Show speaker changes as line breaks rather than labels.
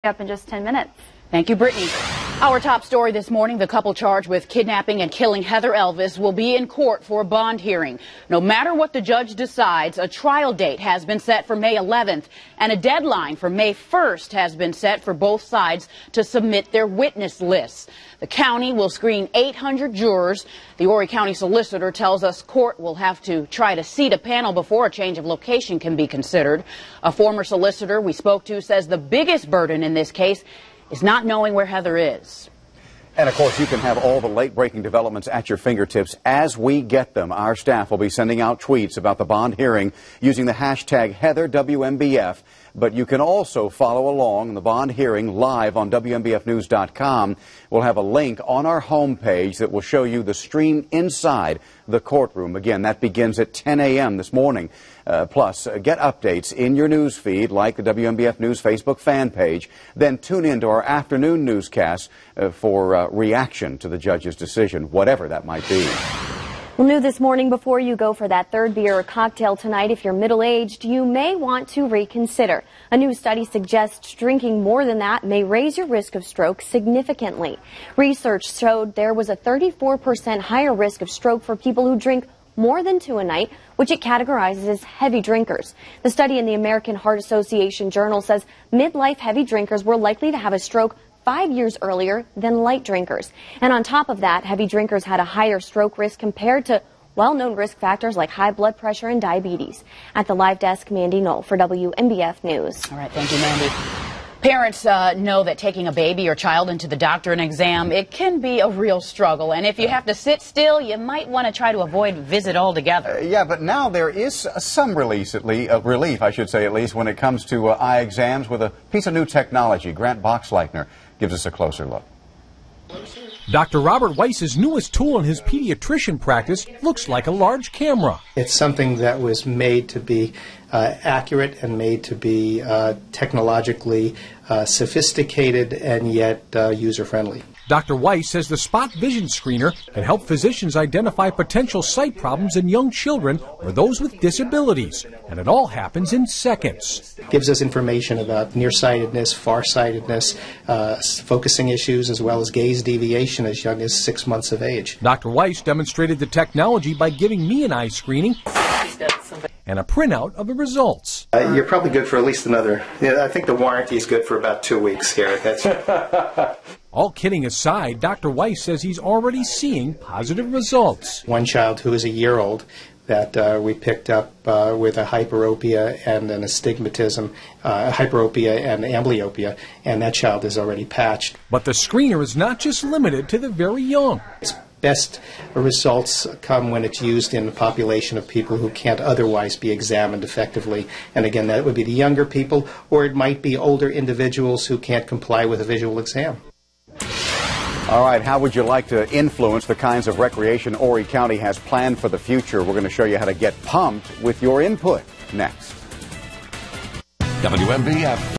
Up in just 10 minutes.
Thank you, Brittany. Our top story this morning, the couple charged with kidnapping and killing Heather Elvis will be in court for a bond hearing. No matter what the judge decides, a trial date has been set for May 11th, and a deadline for May 1st has been set for both sides to submit their witness lists. The county will screen 800 jurors. The Horry County solicitor tells us court will have to try to seat a panel before a change of location can be considered. A former solicitor we spoke to says the biggest burden in this case is not knowing where Heather is.
And of course, you can have all the late-breaking developments at your fingertips as we get them. Our staff will be sending out tweets about the bond hearing using the hashtag HeatherWMBF. But you can also follow along the bond hearing live on WMBFnews.com. We'll have a link on our homepage that will show you the stream inside the courtroom. Again, that begins at 10 a.m. this morning. Plus, get updates in your news feed like the WMBF News Facebook fan page. Then tune in to our afternoon newscast for reaction to the judge's decision, whatever that might be.
Well, new this morning, before you go for that third beer or cocktail tonight, if you're middle-aged, you may want to reconsider. A new study suggests drinking more than that may raise your risk of stroke significantly. Research showed there was a 34% higher risk of stroke for people who drink more than 2 a night, which it categorizes as heavy drinkers. The study in the American Heart Association Journal says midlife heavy drinkers were likely to have a stroke 5 years earlier than light drinkers. And on top of that, heavy drinkers had a higher stroke risk compared to well-known risk factors like high blood pressure and diabetes. At the live desk, Mandy Knoll for WMBF News.
All right, thank you, Mandy. Parents know that taking a baby or child into the doctor and exam, it can be a real struggle. And if you have to sit still, you might want to try to avoid visit altogether.
Yeah, but now there is some relief, I should say, at least, when it comes to eye exams with a piece of new technology. Grant Boxleitner gives us a closer look.
Dr. Robert Weiss's newest tool in his pediatrician practice looks like a large camera.
It's something that was made to be accurate and made to be technologically sophisticated and yet user-friendly.
Dr. Weiss says the Spot Vision Screener can help physicians identify potential sight problems in young children or those with disabilities, and it all happens in seconds.
It gives us information about nearsightedness, farsightedness, focusing issues, as well as gaze deviation as young as 6 months of age.
Dr. Weiss demonstrated the technology by giving me an eye screening and a printout of the results.
You're probably good for at least another, I think the warranty is good for about 2 weeks here.
All kidding aside, Dr. Weiss says he's already seeing positive results.
One child who is a year old that we picked up with a hyperopia and an astigmatism, hyperopia and amblyopia, and that child is already patched.
But the screener is not just limited to the very young.
Its best results come when it's used in a population of people who can't otherwise be examined effectively. And again, that would be the younger people, or it might be older individuals who can't comply with a visual exam.
All right, how would you like to influence the kinds of recreation Horry County has planned for the future? We're going to show you how to get pumped with your input next.
WMBF.